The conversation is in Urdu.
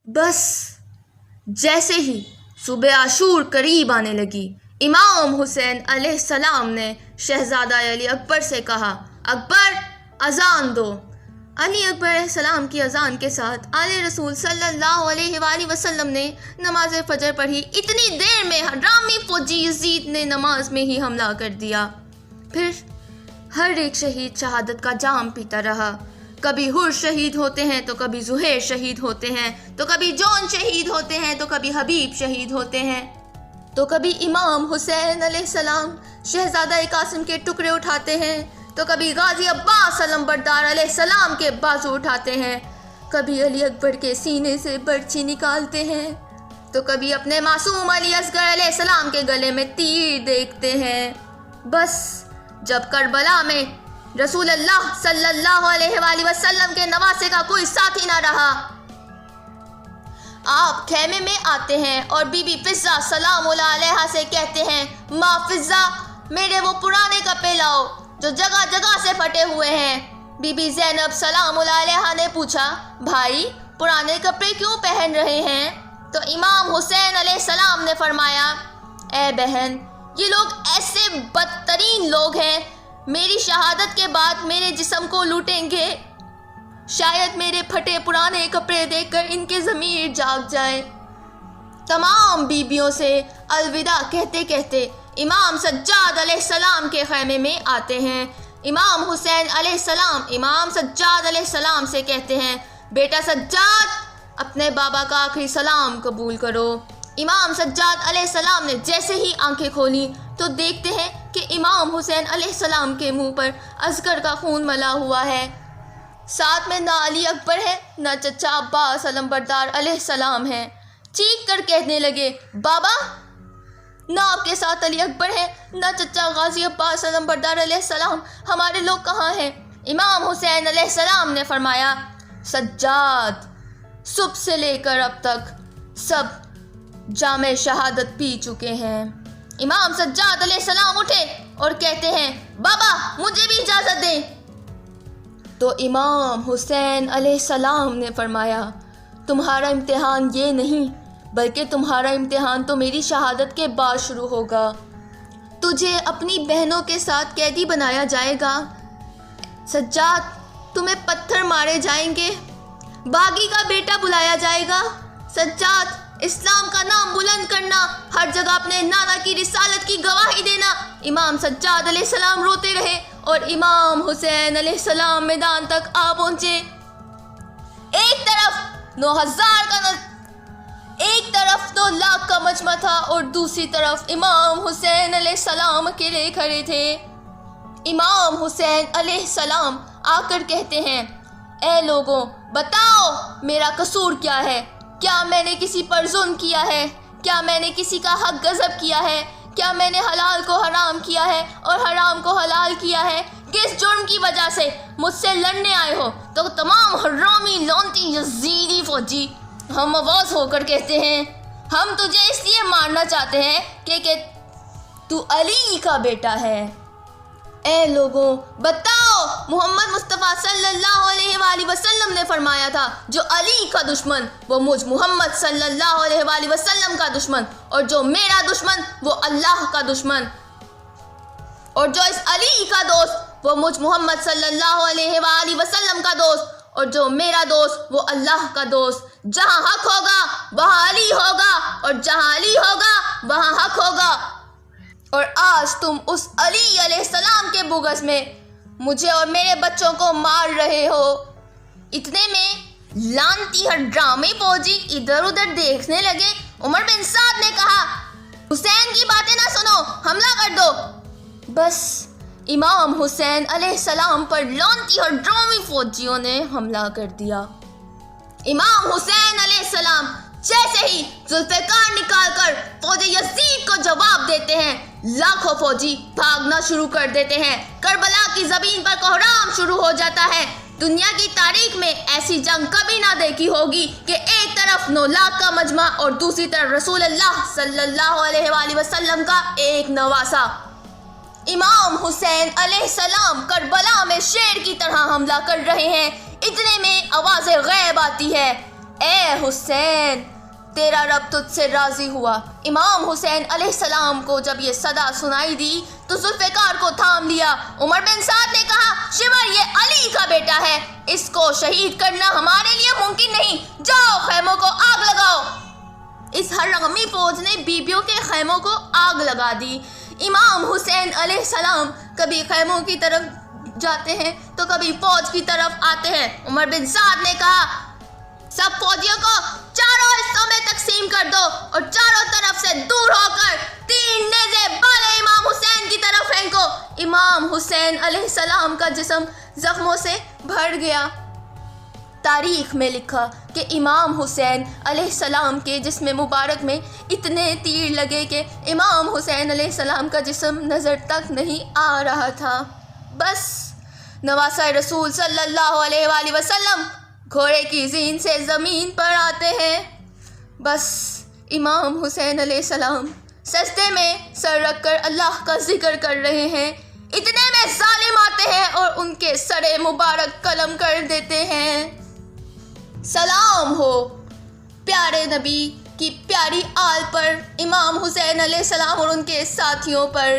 بس جیسے ہی صبح عاشور قریب آنے لگی، امام حسین علیہ السلام نے شہزادہ علی اکبر سے کہا، اکبر اذان دو۔ علی اکبر علیہ السلام کی اذان کے ساتھ آل رسول صلی اللہ علیہ وآلہ وسلم نے نماز فجر پڑھی۔ اتنی دیر میں حرامی فوجی یزید نے نماز میں ہی حملہ کر دیا۔ پھر ہر ایک شہید شہادت کا جام پیتا رہا۔ کبھی حر شہید ہوتے ہیں تو کبھی زہیر شہید ہوتے ہیں، تو کبھی جون شہید ہوتے ہیں، تو کبھی حبیب شہید ہوتے ہیں، تو کبھی امام حسین علیہ السلام شہزادہ قاسم کے ٹکڑے اٹھاتے ہیں، تو کبھی غازی عباس علمبردار علیہ السلام کے بازو اٹھاتے ہیں، کبھی علی اکبر کے سینے سے برچی نکالتے ہیں، تو کبھی اپنے معصوم علی اصغر علیہ السلام کے گلے میں تیر دیکھتے ہیں۔ بس جب کربلا میں رسول اللہ صلی اللہ علیہ وآلہ وسلم کے نواسے کا کوئی ساتھی نہ رہا، آپ خیمے میں آتے ہیں اور بی بی فضہ سلام اللہ علیہا سے کہتے ہیں، ماں فضہ میرے وہ پرانے کپڑے لاؤ جو جگہ جگہ سے پھٹے ہوئے ہیں۔ بی بی زینب سلام اللہ علیہا نے پوچھا، بھائی پرانے کپڑے کیوں پہن رہے ہیں؟ تو امام حسین علیہ السلام نے فرمایا، اے بہن یہ لوگ ایسے بدترین لوگ ہیں، میری شہادت کے بعد میرے جسم کو لوٹیں گے، شاید میرے پھٹے پرانے کپڑے دیکھ کر ان کے ضمیر جاگ جائے۔ تمام بیبیوں سے الوداع کہتے کہتے امام سجاد علیہ السلام کے خیمے میں آتے ہیں۔ امام حسین علیہ السلام امام سجاد علیہ السلام سے کہتے ہیں، بیٹا سجاد اپنے بابا کا آخری سلام قبول کرو۔ امام سجاد علیہ السلام نے جیسے ہی آنکھیں کھولی تو دیکھتے ہیں کہ امام حسین علیہ السلام کے منہ پر اصغر کا خون ملا ہوا ہے، ساتھ میں نہ علی اکبر ہے نہ چچا عباس علمبردار علیہ السلام ہے۔ چیخ کر کہنے لگے، بابا نہ آپ کے ساتھ علی اکبر ہے نہ چچا غازی عباس علمبردار علیہ السلام، ہمارے لوگ کہاں ہیں؟ امام حسین علیہ السلام نے فرمایا، سجاد صبح سے لے کر اب تک سب جام شہادت پی چکے ہیں۔ امام سجاد علیہ السلام اٹھے اور کہتے ہیں، بابا مجھے بھی اجازت دیں۔ تو امام حسین علیہ السلام نے فرمایا، تمہارا امتحان یہ نہیں بلکہ تمہارا امتحان تو میری شہادت کے بعد شروع ہوگا۔ تجھے اپنی بہنوں کے ساتھ قیدی بنایا جائے گا، سجاد تمہیں پتھر مارے جائیں گے، باغی کا بیٹا بلایا جائے گا، سجاد اسلام کا نام بلند کرنا، ہر جگہ اپنے نانا کی رسالت کی گواہی دینا۔ امام سجاد علیہ السلام روتے رہے اور امام حسین علیہ السلام میدان تک آ پہنچے۔ ایک طرف 9 لاکھ کا مجمع تھا اور دوسری طرف امام حسین علیہ السلام اکیلے کھڑے تھے۔ امام حسین علیہ السلام آ کر کہتے ہیں، اے لوگوں بتاؤ میرا قصور کیا ہے؟ کیا میں نے کسی پر ظلم کیا ہے؟ کیا میں نے کسی کا حق غصب کیا ہے؟ کیا میں نے حلال کو حرام کیا ہے اور حرام کو حلال کیا ہے؟ کس جرم کی وجہ سے مجھ سے لڑنے آئے ہو؟ تو تمام حرامی لعنتی یزیدی فوجی ہم آواز ہو کر کہتے ہیں، ہم تجھے اس لیے مارنا چاہتے ہیں کہ تو علی کا بیٹا ہے۔ اے لوگوں بتاؤ، محمد مصطفیٰ صلی اللہ علیہ وآلہ وسلم نے فرمایا تھا، جو علی کا دشمن وہ مجھ محمد صلی اللہ علیہ وآلہ وسلم کا دشمن، اور جو میرا دشمن وہ اللہ کا دشمن، اور جو اس علی کا دوست وہ مجھ محمد صلی اللہ علیہ وآلہ وسلم کا دوست، اور جو میرا دوست وہ اللہ کا دوست۔ جہاں حق ہوگا وہاں علی ہوگا، اور جہاں علی ہوگا وہاں حق ہوگا۔ اور آج تم اس علی علیہ السلام کے بغض میں مجھے اور میرے بچوں کو مار رہے ہو۔ اتنے میں لعنتی حرامی فوجی ادھر ادھر دیکھنے لگے۔ عمر بن سعد نے کہا، حسین کی باتیں نہ سنو، حملہ کر دو۔ بس امام حسین علیہ السلام پر لعنتی حرامی فوجیوں نے حملہ کر دیا۔ امام حسین علیہ السلام جیسے ہی ذوالفقار نکال کر فوج یزید کو جواب دیتے ہیں، لاکھوں فوجی بھاگنا شروع کر دیتے ہیں۔ کربلا کی زمین پر کوہرام شروع ہو جاتا ہے۔ دنیا کی تاریخ میں ایسی جنگ کبھی نہ دیکھی ہوگی کہ ایک طرف 9 لاکھ کا مجمع اور دوسری طرف رسول اللہ صلی اللہ علیہ وآلہ وسلم کا ایک نواسہ۔ امام حسین علیہ السلام کربلا میں شیر کی طرح حملہ کر رہے ہیں۔ اتنے میں آواز غیب آتی ہے، اے حسین تیرا رب تجھ سے راضی ہوا۔ امام حسین علیہ السلام کو جب یہ صدا سنائی دی تو ذوالفقار کو تھام لیا۔ عمر بن سعد نے کہا شمر یہ علی کا بیٹا ہے، اس کو شہید کرنا ہمارے لیے ممکن نہیں، جاؤ خیموں کو آگ لگاؤ۔ اس ہرغمی فوج نے بیبیوں کے خیموں کو آگ لگا دی۔ امام حسین علیہ السلام کبھی خیموں کی طرف جاتے ہیں تو کبھی فوج کی طرف آتے ہیں۔ عمر بن سعد نے کہا سب فوجیوں کو چاروں حصوں میں تقسیم کر دو اور چاروں طرف سے دور ہو کر 3 نیزے بالے امام حسین کی طرف پھینکو۔ امام حسین علیہ السلام کا جسم زخموں سے بھر گیا۔ تاریخ میں لکھا کہ امام حسین علیہ السلام کے جسم مبارک میں اتنے تیر لگے کہ امام حسین علیہ السلام کا جسم نظر تک نہیں آ رہا تھا۔ بس نواسۂ رسول صلی اللہ علیہ وآلہ وسلم گھوڑے کی زین سے زمین پر آتے ہیں۔ بس امام حسین علیہ السلام سجدے میں سر رکھ کر اللہ کا ذکر کر رہے ہیں، اتنے میں ظالم آتے ہیں اور ان کے سر مبارک قلم کر دیتے ہیں۔ سلام ہو پیارے نبی کی پیاری آل پر، امام حسین علیہ السلام اور ان کے ساتھیوں پر۔